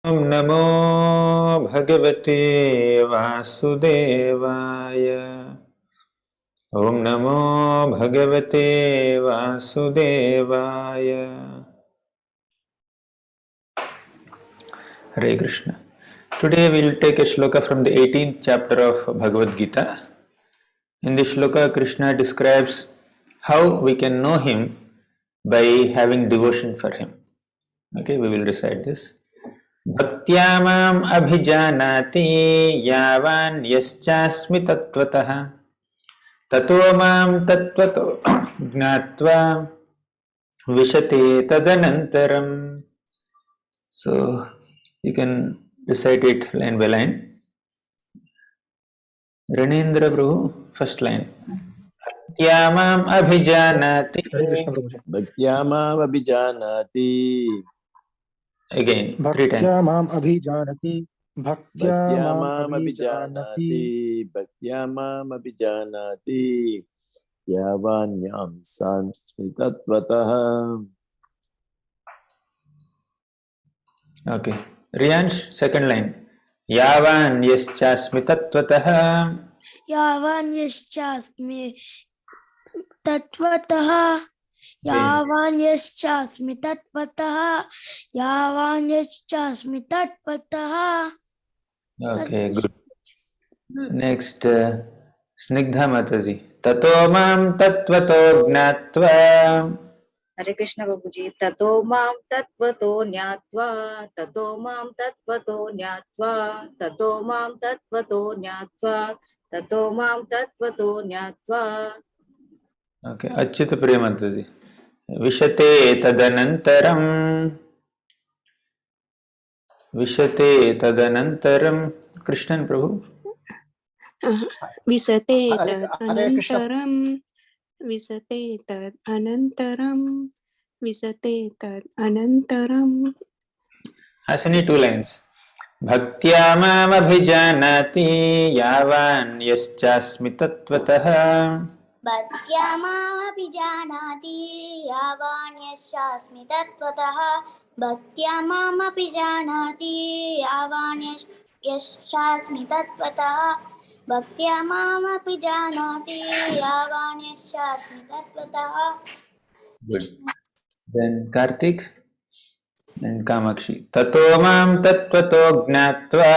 Om Namo Bhagavate Vasudevaya. Om Namo Bhagavate Vasudevaya. Hare Krishna. Today we will take a shloka from the 18th chapter of Bhagavad-gita. In this shloka, Krishna describes how we can know him by having devotion for him. Okay, we will recite this. भक्त्या माम् अभिजानाति यावान् यश्चास्मि तत्त्वतः ततो मां तत्त्वतो ज्ञात्वा विशते तदनन्तरम्. So you can recite it line by line. Ranendra Prabhu, first line. भक्त्या माम् अभिजानाति. भक्त्या माम् अभिजानाति. Again, three times. भक्त्या माम् अभिजानति. भक्त्या माम् अभिजानाति. भक्त्या माम् अभिजानाति. यावान्यां सास्मि तत्त्वतः. Okay. Riyansh, second line. यावान् यश्चास्मि तत्त्वतः. यावान् यश्चास्मि तत्त्वतः. यावान् यश्चास्मि तत्त्वतः. यावान् यश्चास्मि तत्त्वतः. Okay, good. Next, Snigdha Mataji. ततो मां तत्त्वतो ज्ञात्वा. हरे कृष्ण बाबू जी. ततो मां तत्त्वतो ज्ञात्वा. ततो मां तत्त्वतो ज्ञात्वा. ततो मां तत्त्वतो ज्ञात्वा. ततो मां तत्त्वतो ज्ञात्वा. Okay, Achyut Priya Mataji. विशते तदनन्तरम्. विशते तदनन्तरम्. कृष्णन प्रभु. विशते तदनन्तरम्. विशते तदनन्तरम्. विशते तदनन्तरम्. Hasini, two lines. भक्त्या मामभिजानाति यावान् यश्चास्मि तत्त्वतः. भक्त्या मामभिजानाति यावान् यश्चास्मि तत्त्वतः. भक्त्या मामभिजानाति यावान् यश्चास्मि तत्त्वतः. भक्त्या मामभिजानाति यावान् यश्चास्मि तत्त्वतः. Good. Then Karthik and Kamakshi. ततो मां तत्त्वतो ज्ञात्वा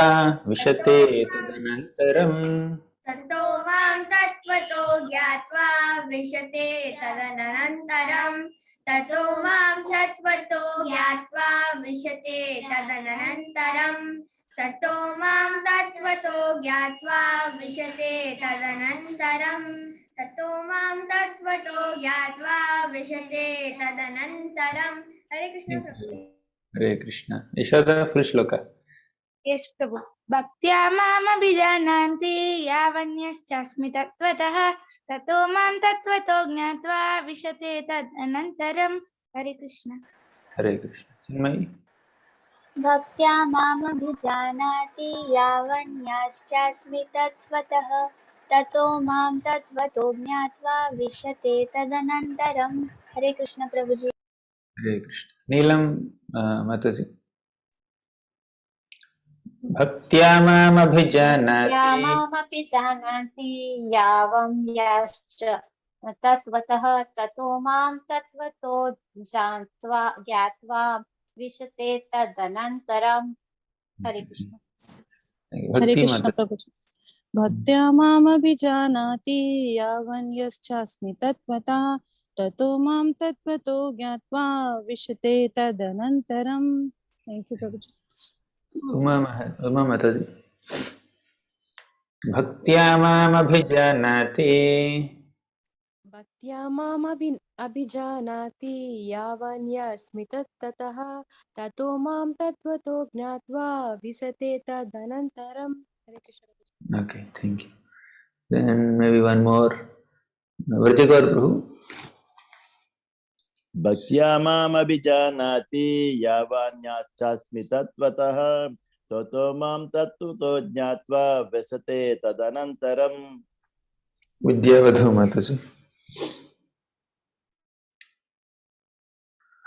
विशते तदनन्तरम्. ततो मां तत्त्वतो ज्ञात्वा विशते तदनन्तरम्. ततो मां तत्त्वतो ज्ञात्वा विशते तदनन्तरम्. ततो मां तत्त्वतो ज्ञात्वा विशते तदनन्तरम्. ततो मां तत्त्वतो ज्ञात्वा विशते तदनन्तरम्. हरे कृष्ण प्रभु. हरे Krishna. Yashoda, full shloka. Yes, Prabhu. Bhaktya mam abhijananti yavanyaschaस्मि तत्त्वतः ततो मां तत्त्वतो ज्ञात्वा विशते तदनन्तरम्. हरे कृष्ण. हरे कृष्ण. चिन्मयी. भक्त्या मामभिजानाति यावन्याश्चास्मि तत्त्वतः ततो मां तत्त्वतो ज्ञात्वा विशते तदनन्तरम्. हरे कृष्ण प्रभु जी. हरे कृष्ण. नीलम माताजी. भक्त्या मामभिजानाति यावन्याश्च तत्त्वतः ततो मां तत्त्वतो ज्ञात्वा विशते तदनन्तरम्. हरे कृष्ण. हरे कृष्ण प्रभु जी. भक्त्या मामभिजानाति यावन्यश्चास्मि तत्त्वतः ततो मां तत्त्वतो ज्ञात्वा विशते तदनन्तरम्. थैंक यू प्रभु जी. उमा माताजी. भक्त्या मामभिजानाति. भक्त्या माम् अभिजानाति यावन्यस्मि तत्त्वतः ततो मां तत्त्वतो ज्ञात्वा विशते तदनन्तरम्. हरे Krishna. Okay, thank you. Then maybe one more. Vrajagaur Prabhu. भक्त्या माम् अभिजानाति यावान्याश्चास्मि तत्त्वतः ततो मां तत्त्वतो ज्ञात्वा विशते तदनन्तरम्. Vidyavadhu Mataji.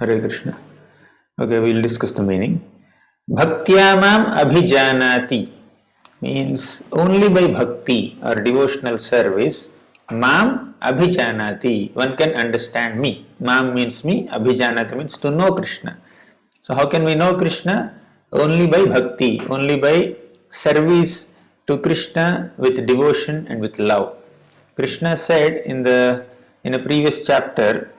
Hare Krishna. Okay, we'll discuss the meaning. Bhaktyamam abhijanati means only by bhakti or devotional service. Mam abhijanati, one can understand me. Mam means me, abhijanati means to know Krishna. So how can we know Krishna? Only by bhakti, only by service to Krishna with devotion and with love. Krishna said in a previous chapter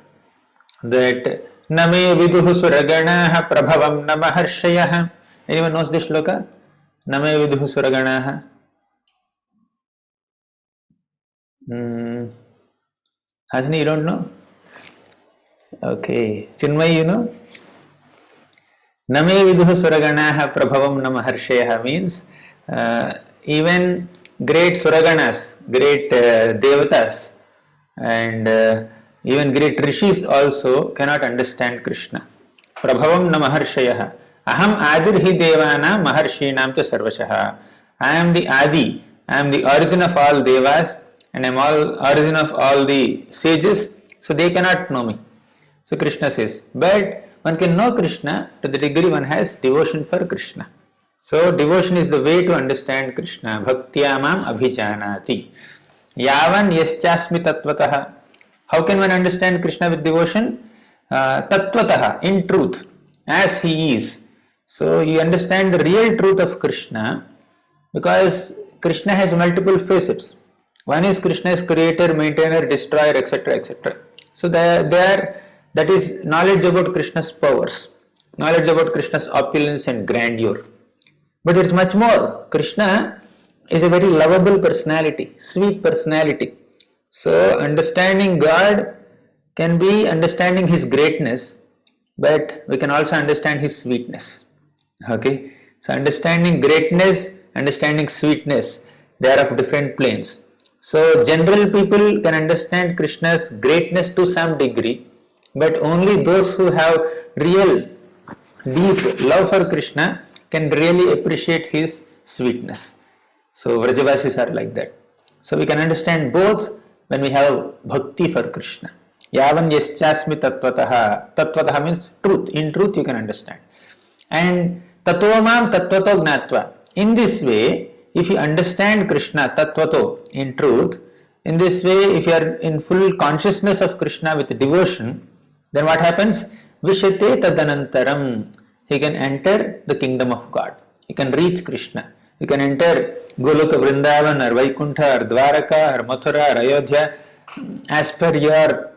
that Name viduhu suraganaha prabhavam namaharshayah. Anyone knows this shloka? Name viduhu suraganaha. Hasni, you don't know? Okay. Chinmay, you know? Name viduhu suraganaha prabhavam namaharshayah means even great suraganas, great devatas, and even great rishis also cannot understand Krishna. Prabhavam namaharshayah. Aham adirhi devana maharshinam cha sarvashaha. I am the Adi, I am the origin of all devas, and I am all origin of all the sages, so they cannot know me. So Krishna says, but one can know Krishna to the degree one has devotion for Krishna. So devotion is the way to understand Krishna. Bhaktyamam abhijanati. Yavan yaschasmi tattvataha. How can one understand Krishna with devotion? Tattvataha, in truth, as he is. So you understand the real truth of Krishna because Krishna has multiple facets. One is Krishna is creator, maintainer, destroyer, etc. etc. So that is knowledge about Krishna's powers, knowledge about Krishna's opulence and grandeur. But it's much more. Krishna is a very lovable personality, sweet personality. So understanding God can be understanding His greatness, but we can also understand His sweetness. Okay, so understanding greatness, understanding sweetness, they are of different planes. So general people can understand Krishna's greatness to some degree, but only those who have real deep love for Krishna can really appreciate His sweetness. So Vrajavasis are like that. So we can understand both when we have bhakti for Krishna. Yavan yaschasmi tattvataha. Tattvataha means truth. In truth you can understand. And tatvamam tattvato gnatva. In this way, if you understand Krishna tattvato in truth, in this way, if you are in full consciousness of Krishna with devotion, then what happens? Vishate tadanantaram. He can enter the kingdom of God. He can reach Krishna. You can enter Goloka, Vrindavan, or Vaikuntha, or Dwaraka, or Mathura, or Ayodhya, as per your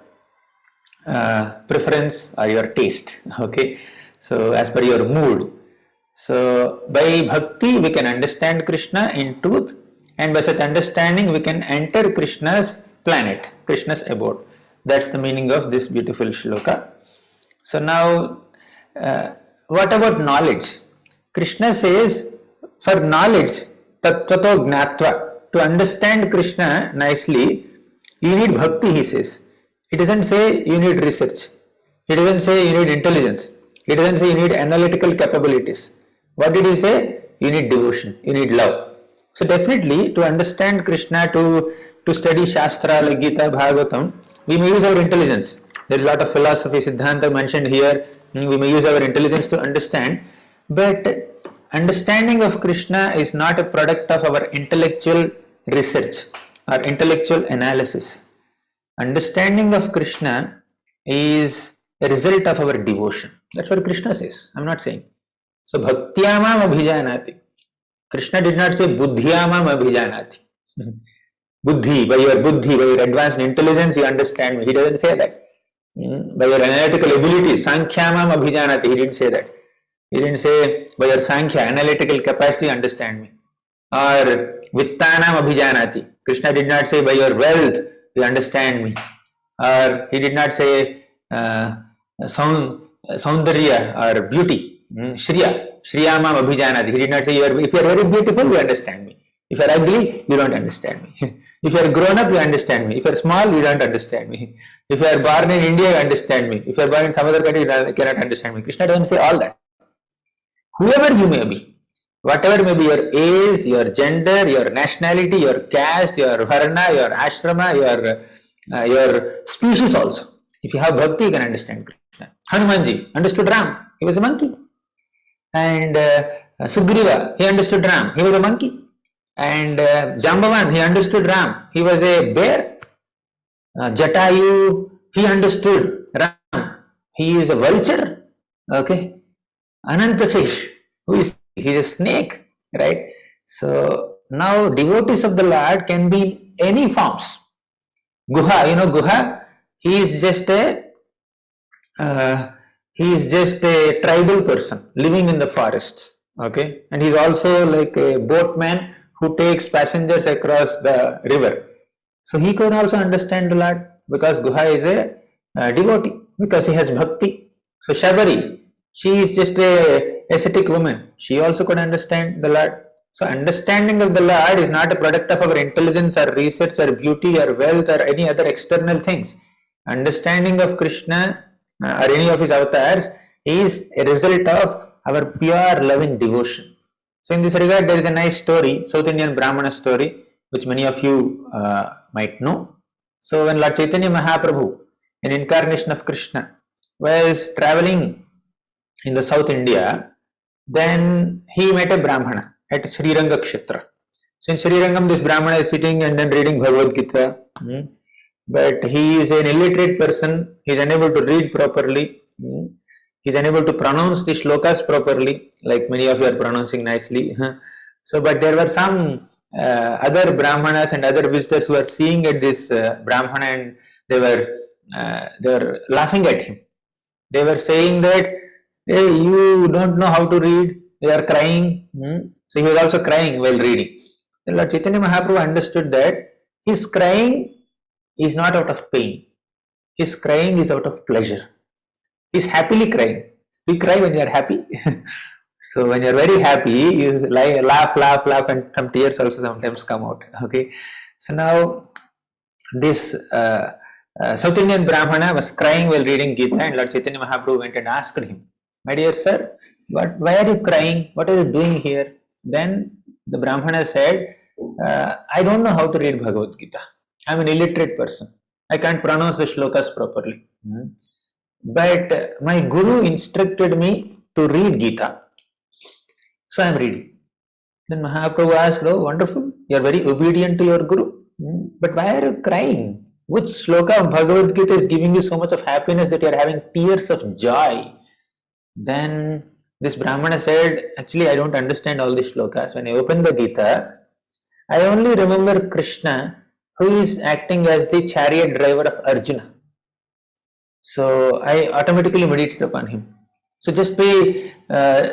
preference or your taste. Okay, so as per your mood. So by bhakti we can understand Krishna in truth, and by such understanding we can enter Krishna's planet, Krishna's abode. That's the meaning of this beautiful shloka. So now, what about knowledge? Krishna says, for knowledge, tattvato gnatva, to understand Krishna nicely, you need bhakti, he says. He doesn't say you need research. He doesn't say you need intelligence. He doesn't say you need analytical capabilities. What did he say? You need devotion, you need love. So definitely, to understand Krishna, to study Shastra like Gita, Bhagavatam, we may use our intelligence. There is a lot of philosophy, Siddhanta mentioned here. We may use our intelligence to understand, but understanding of Krishna is not a product of our intellectual research or intellectual analysis. Understanding of Krishna is a result of our devotion. That's what Krishna says. I'm not saying. So bhaktyamam abhijanati. Krishna did not say buddhyamam abhijanati. Buddhi, by your advanced intelligence you understand me. He doesn't say that. By your analytical ability, Sankhyamam abhijanati. He didn't say that. He didn't say by your Sankhya, analytical capacity, understand me. Or Vittanam abhijanati. Krishna did not say by your wealth, you understand me. Or he did not say Saundarya or beauty. Shriyamam abhijanati. He did not say if you are very beautiful, you understand me. If you are ugly, you don't understand me. If you are grown up, you understand me. If you are small, you don't understand me. If you are born in India, you understand me. If you are born in some other country, you cannot understand me. Krishna doesn't say all that. Whoever you may be, whatever may be your age, your gender, your nationality, your caste, your varna, your ashrama, your species also. If you have bhakti, you can understand Krishna. Hanumanji understood Ram. He was a monkey. And Sugriva, he understood Ram, he was a monkey. And Jambavan, he understood Ram, he was a bear. Jatayu, he understood Ram, he is a vulture. Okay. Anantasesh, who is he is a snake, right? So now devotees of the Lord can be in any forms. Guha, you know Guha, he is just a uh, tribal person living in the forests. Okay, and he's also like a boatman who takes passengers across the river. So he can also understand the Lord because Guha is a devotee because he has bhakti. So Shabari, she is just a ascetic woman. She also could understand the Lord. So understanding of the Lord is not a product of our intelligence or research or beauty or wealth or any other external things. Understanding of Krishna or any of his avatars is a result of our pure loving devotion. So in this regard, there is a nice story, South Indian Brahmana story, which many of you might know. So when Lord Chaitanya Mahaprabhu, an incarnation of Krishna, was traveling in the South India, then he met a Brahmana at Sriranga Kshetra. So in Srirangam, this Brahmana is sitting and then reading Bhagavad-gita. But he is an illiterate person, he is unable to read properly, he is unable to pronounce the shlokas properly, like many of you are pronouncing nicely. So, but there were some other Brahmanas and other visitors who were seeing at this Brahmana and they were laughing at him. They were saying that, hey, you don't know how to read, you are crying. So he was also crying while reading. Then Lord Chaitanya Mahaprabhu understood that his crying is not out of pain. His crying is out of pleasure. He is happily crying. You cry when you are happy. So when you are very happy, you laugh, and some tears also sometimes come out. Okay. So now this South Indian Brahmana was crying while reading Gita, and Lord Chaitanya Mahaprabhu went and asked him, "My dear sir, why are you crying? What are you doing here?" Then the Brahmana said, "I don't know how to read Bhagavad-gita. I'm an illiterate person. I can't pronounce the shlokas properly. But my guru instructed me to read Gita. So I am reading." Then Mahaprabhu asked, "Oh, wonderful. You are very obedient to your guru. But why are you crying? Which shloka of Bhagavad Gita is giving you so much of happiness that you are having tears of joy?" Then this Brahmana said, "Actually, I don't understand all these shlokas. When I open the Gita, I only remember Krishna, who is acting as the chariot driver of Arjuna. So I automatically meditate upon him. So just by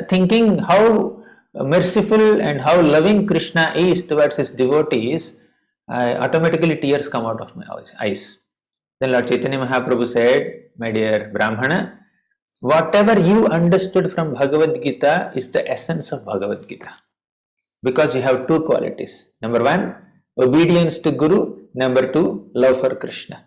thinking how merciful and how loving Krishna is towards his devotees, automatically tears come out of my eyes." Then Lord Chaitanya Mahaprabhu said, "My dear Brahmana, whatever you understood from Bhagavad Gita is the essence of Bhagavad Gita. Because you have two qualities. Number one, obedience to Guru. Number two, love for Krishna.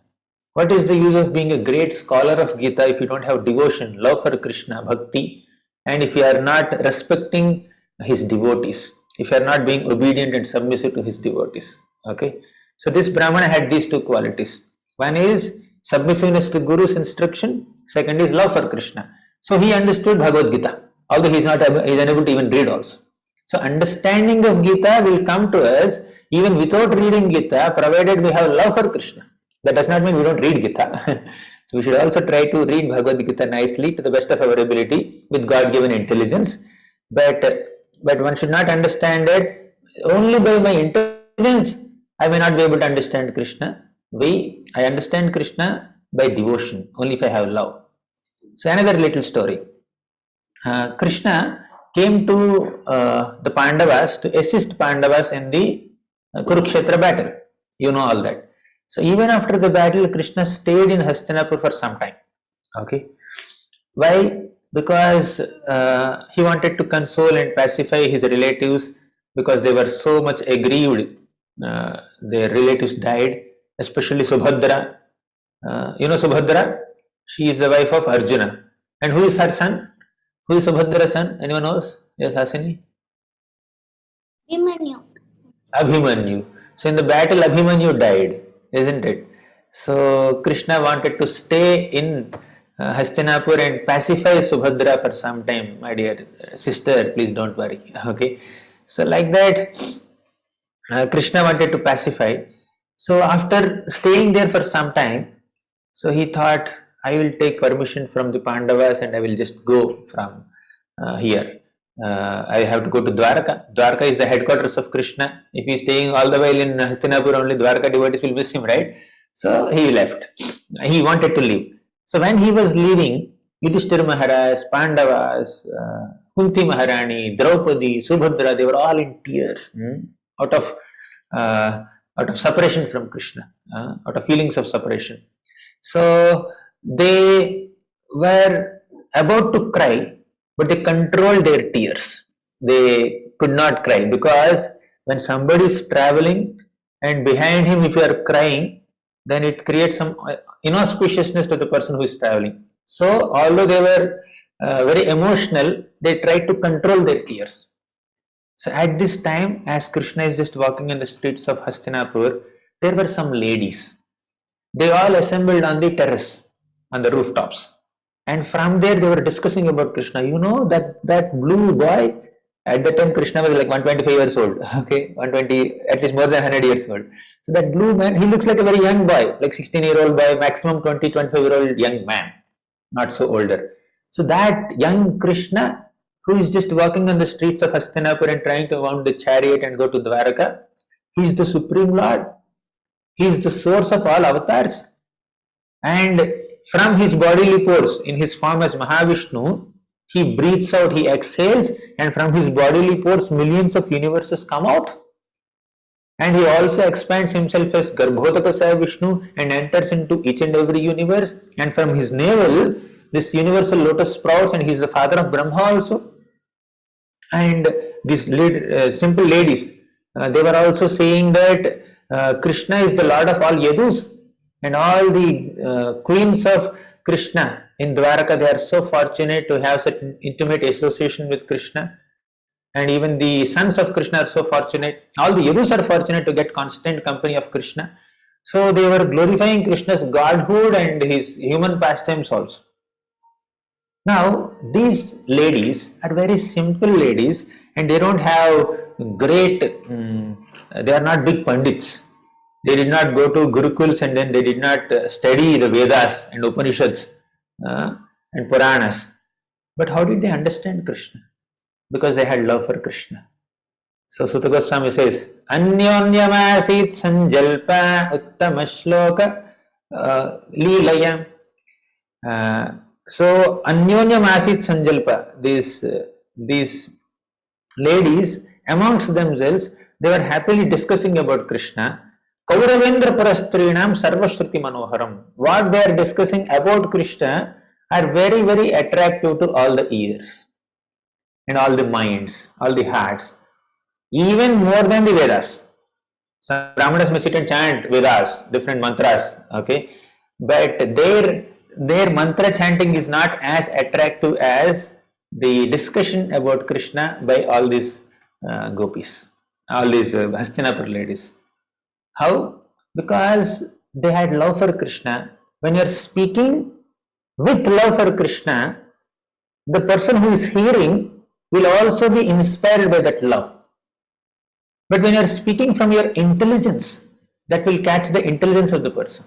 What is the use of being a great scholar of Gita if you don't have devotion, love for Krishna, bhakti, and if you are not respecting his devotees, if you are not being obedient and submissive to his devotees?" Okay. So this Brahmana had these two qualities. One is submissiveness to Guru's instruction. Second is love for Krishna. So he understood Bhagavad Gita, although he is unable to even read also. So understanding of Gita will come to us even without reading Gita, provided we have love for Krishna. That does not mean we don't read Gita. So we should also try to read Bhagavad Gita nicely to the best of our ability with God-given intelligence. But one should not understand it only by my intelligence. I may not be able to understand Krishna. I understand Krishna by devotion, only if I have love. So another little story. Krishna came to the Pandavas to assist Pandavas in the Kurukshetra battle. You know all that. So even after the battle, Krishna stayed in Hastinapur for some time. Okay. Why? Because he wanted to console and pacify his relatives because they were so much aggrieved. Their relatives died, especially Subhadra. You know Subhadra? She is the wife of Arjuna. And who is her son? Who is Subhadra's son? Anyone knows? Yes, Hasini? Abhimanyu. Abhimanyu. So in the battle, Abhimanyu died, isn't it? So Krishna wanted to stay in Hastinapur and pacify Subhadra for some time, my dear sister, please don't worry. Okay, so like that, Krishna wanted to pacify. So after staying there for some time, so he thought, I will take permission from the Pandavas and I will just go from here. I have to go to Dwarka. Dwarka is the headquarters of Krishna. If he is staying all the while in Hastinapur, only Dwarka devotees will miss him, right? So he left. He wanted to leave. So when he was leaving, Yudhishthira Maharaj, Pandavas, Kunti Maharani, Draupadi, Subhadra, they were all in tears, out of uh, out of separation from Krishna, out of feelings of separation. So they were about to cry, but they controlled their tears. They could not cry because when somebody is traveling and behind him, if you are crying, then it creates some inauspiciousness to the person who is traveling. So, although they were very emotional, they tried to control their tears. So, at this time, as Krishna is just walking in the streets of Hastinapur, there were some ladies. They all assembled on the terrace, on the rooftops. And from there, they were discussing about Krishna. You know that blue boy, at that time Krishna was like 125 years old, okay, 120, at least more than 100 years old. So that blue man, he looks like a very young boy, like 16-year-old boy, maximum 20, 25-year-old young man, not so older. So that young Krishna, who is just walking on the streets of Hastinapur and trying to mount the chariot and go to Dwaraka, he is the Supreme Lord. He is the source of all avatars. And from his bodily pores, in his form as Mahavishnu, he breathes out, he exhales, and from his bodily pores, millions of universes come out. And he also expands himself as Garbhodakasaya Vishnu and enters into each and every universe. And from his navel, this universal lotus sprouts, and he is the father of Brahma also. And these simple ladies, they were also saying that Krishna is the lord of all Yadus, and all the queens of Krishna in Dwaraka, they are so fortunate to have such intimate association with Krishna. And even the sons of Krishna are so fortunate. All the Yadus are fortunate to get constant company of Krishna. So they were glorifying Krishna's godhood and his human pastimes also. Now, these ladies are very simple ladies, and they don't have great, they are not big pandits. They did not go to Gurukuls, and then they did not study the Vedas and Upanishads and Puranas. But how did they understand Krishna? Because they had love for Krishna. So Sutta Goswami says, Anyonyamasit sanjalpa uttama shloka leelayam. So Anyonyam Asit Sanjalpa, these ladies amongst themselves, they were happily discussing about Krishna. Kauravendra Parastrinam Sarvashruti Manoharam. What they are discussing about Krishna are very, very attractive to all the ears and all the minds, all the hearts, even more than the Vedas. Some Brahmanas may sit and chant Vedas, different mantras, okay, but their mantra chanting is not as attractive as the discussion about Krishna by all these gopis, all these Hastinapur ladies. How? Because they had love for Krishna. When you are speaking with love for Krishna, the person who is hearing will also be inspired by that love. But when you are speaking from your intelligence, that will catch the intelligence of the person.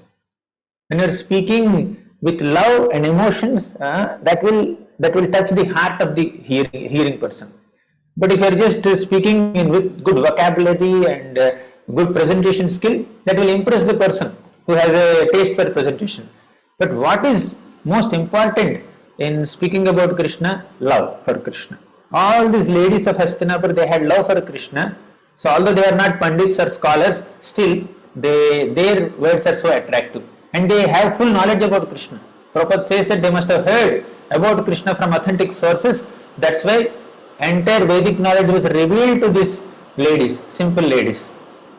When you are speaking with love and emotions, that will touch the heart of the hearing person. But if you are just speaking with good vocabulary and good presentation skill, that will impress the person who has a taste for presentation. But what is most important in speaking about Krishna? Love for Krishna. All these ladies of Hastinapur, they had love for Krishna. So although they are not pandits or scholars, still their words are so attractive. And they have full knowledge about Krishna. Prabhupada says that they must have heard about Krishna from authentic sources. That's why entire Vedic knowledge was revealed to these ladies, simple ladies.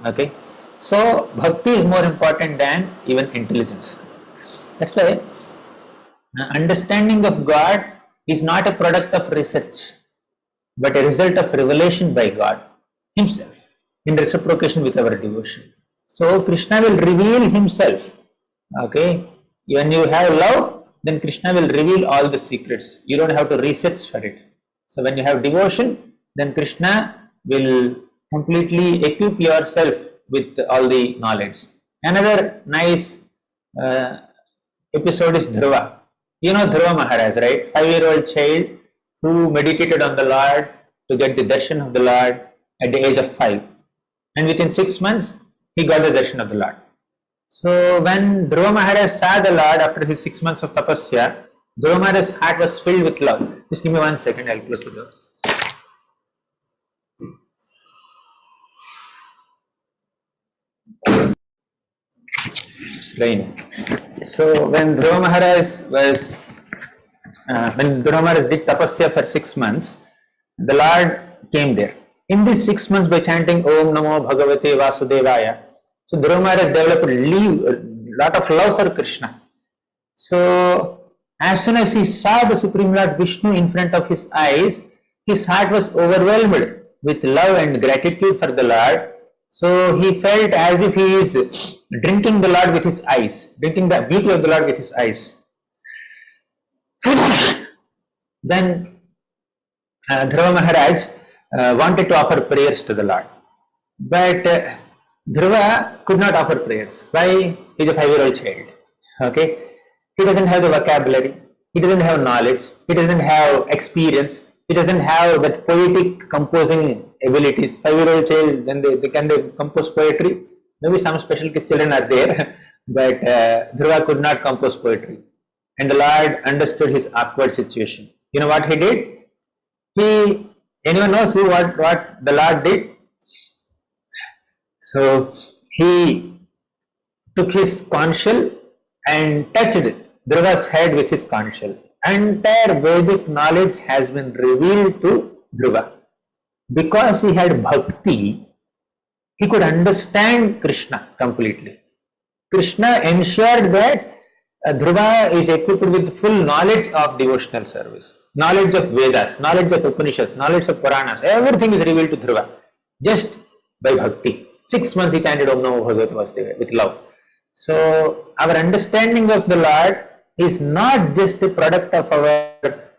Okay, so bhakti is more important than even intelligence. That's why understanding of God is not a product of research, but a result of revelation by God Himself in reciprocation with our devotion. So Krishna will reveal Himself. Okay, when you have love, then Krishna will reveal all the secrets. You don't have to research for it. So when you have devotion, then Krishna will completely equip yourself with all the knowledge. Another nice uh, episode is Dhruva. You know Dhruva Maharaj, right? 5-year-old child who meditated on the Lord to get the darshan of the Lord at the age of 5. And within 6 months, he got the darshan of the Lord. So when Dhruva Maharaj saw the Lord after his 6 months of tapasya, Dhruva Maharaj's heart was filled with love. Just give me 1 second, I'll close the door. It's raining. So when Dhruva Maharaj did tapasya for 6 months, the Lord came there. In these 6 months, by chanting Om Namo Bhagavate Vasudevaya, so Dhruva Maharaj developed a lot of love for Krishna. So as soon as he saw the Supreme Lord Vishnu in front of his eyes, his heart was overwhelmed with love and gratitude for the Lord. So he felt as if he is drinking the Lord with his eyes, drinking the beauty of the Lord with his eyes. Then Dhruva Maharaj wanted to offer prayers to the Lord. But Dhruva could not offer prayers. Why? He is a 5-year-old child. Okay? He doesn't have the vocabulary. He doesn't have knowledge. He doesn't have experience. He doesn't have that poetic composing abilities. 5-year-old child, then they can compose poetry. Maybe some special children are there, but Dhruva could not compose poetry. And the Lord understood his awkward situation. You know what he did? Anyone knows what the Lord did? So he took his conch shell and touched Dhruva's head with his conch shell. Entire Vedic knowledge has been revealed to Dhruva. Because he had bhakti, he could understand Krishna completely. Krishna ensured that Dhruva is equipped with full knowledge of devotional service, knowledge of Vedas, knowledge of Upanishads, knowledge of Puranas. Everything is revealed to Dhruva just by bhakti. 6 months he chanted Om Namo Bhagavate Vasudevaya with love. So our understanding of the Lord is not just a product of our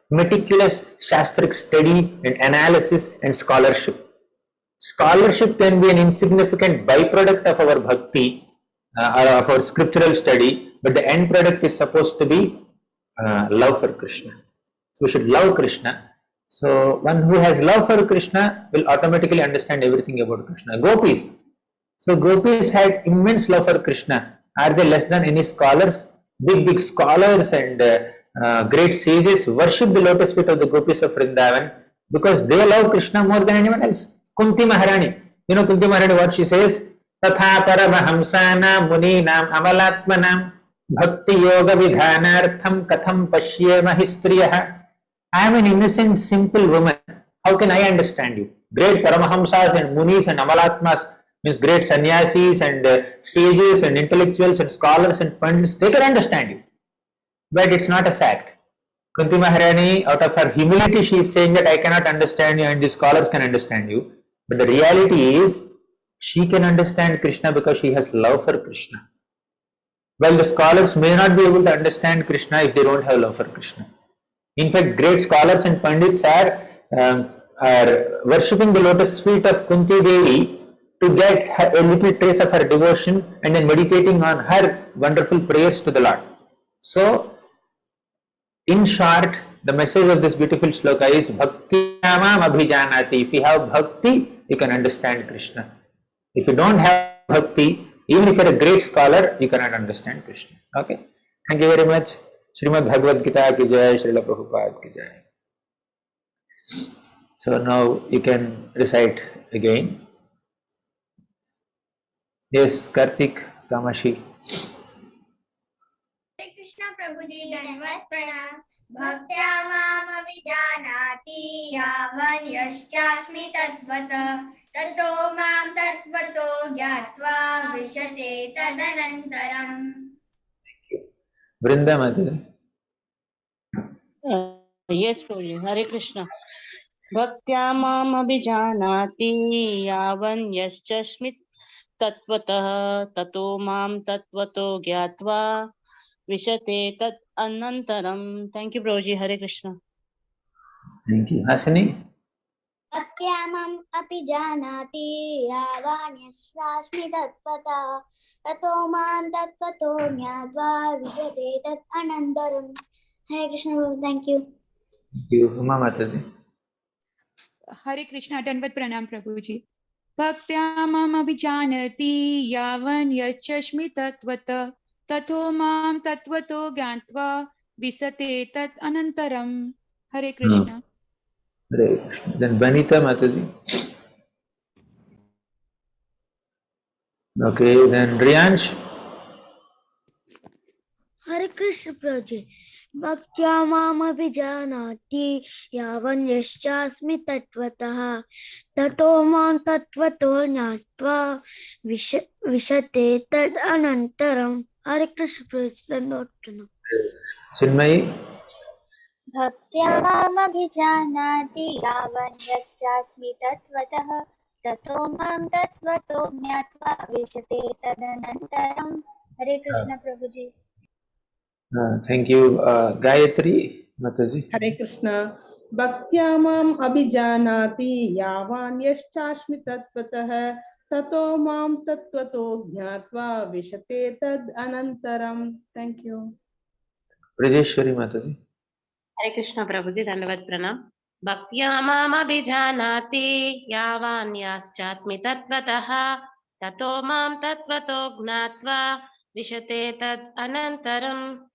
meticulous shastric study and analysis and scholarship. Scholarship can be an insignificant byproduct of our bhakti or of our scriptural study, but the end product is supposed to be love for Krishna. So we should love Krishna. So one who has love for Krishna will automatically understand everything about Krishna. Gopis. So gopis had immense love for Krishna. Are they less than any scholars? Big scholars and great sages worship the lotus feet of the gopis of Vrindavan because they love Krishna more than anyone else. Kunti Maharani. You know Kunti Maharani what she says? Tatha paramahamsana muninam amalatmanam bhakti yoga vidhanartham katham pashyema histriyah. I am an innocent, simple woman. How can I understand you? Great paramahamsas and munis and amalatmas, means great sannyasis and sages and intellectuals and scholars and pandits, they can understand you. But it's not a fact. Kunti Maharani, out of her humility, she is saying that I cannot understand you and the scholars can understand you. But the reality is, she can understand Krishna because she has love for Krishna. While the scholars may not be able to understand Krishna if they don't have love for Krishna. In fact, great scholars and pandits are worshipping the lotus feet of Kunti Devi to get a little trace of her devotion and then meditating on her wonderful prayers to the Lord. So, in short, the message of this beautiful shloka is Bhakti Namam Abhijanati. If you have bhakti, you can understand Krishna. If you don't have bhakti, even if you are a great scholar, you cannot understand Krishna. Okay? Thank you very much. Srimad Bhagavad-gita ki jai, Srila Prabhupada ki jai. So now you can recite again. Yes, Karthik, Kamashi. Hare Krishna Prabhuji, Dandavat Pranam. Bhaktya mam abhijanati yavan yaschasmi tatvata tato mam tatvato gyatva vishate tadanantaram. Vrinda Mati. Yes, Prabhuji. Hare Krishna. Bhaktya mam abhijanati yavan yaschasmi tatvatah tato mam tatvato gyatva विशते तत् अनन्तरम्. Thank you, Prabhuji. Hare Krishna. Thank you. Hasini? भक्त्या माम् अपि जानाति यावान् यस्यास्मि तत्त्वतः ततो मां तत्त्वतो ज्ञात्वा विजते तत् अनन्तरम्. Hare Krishna. Thank you. Thank you. Uma Mataji. Hare Krishna दंडवत प्रणाम प्रभु जी. भक्त्या माम् अभिजानति यावन् यच्छस्मि तत्त्वतः ततो मां तत्त्वतो ज्ञात्वा विशते तत् अनन्तरम्. Hare Krishna. Hare Krishna. Then Banita Mataji. Okay, then Riyansh. हरे कृष्ण प्रभु जी भक्त्या मामभिजानाति यावन् यश्चास्मि तत्त्वतः ततो मां तत्त्वतो ज्ञात्वा विशते तद् अनन्तरम्. हरे कृष्ण प्रभु जी धन्यवाद. Chinmayi. भक्त्या मामभिजानाति यावन् यश्चास्मि तत्त्वतः ततो मां तत्त्वतो ज्ञात्वा विशते तदनन्तरम्. हरे कृष्ण प्रभु जी. Thank you. Gayatri Mataji. Hare Krishna भक्त्या माम् अभिजानाति यावान् यश्चास्मि तत्त्वतः ततो मां तत्त्वतो ज्ञात्वा विशते तद् अनन्तरम्. Thank you. Rajeshwari Mataji. Hare Krishna प्रभु जी धन्यवाद प्रणाम. भक्त्या मामभिजानाति यावान् यश्चास्मि तत्त्वतः ततो मां तत्त्वतो ज्ञात्वा विशते तद् अनन्तरम्.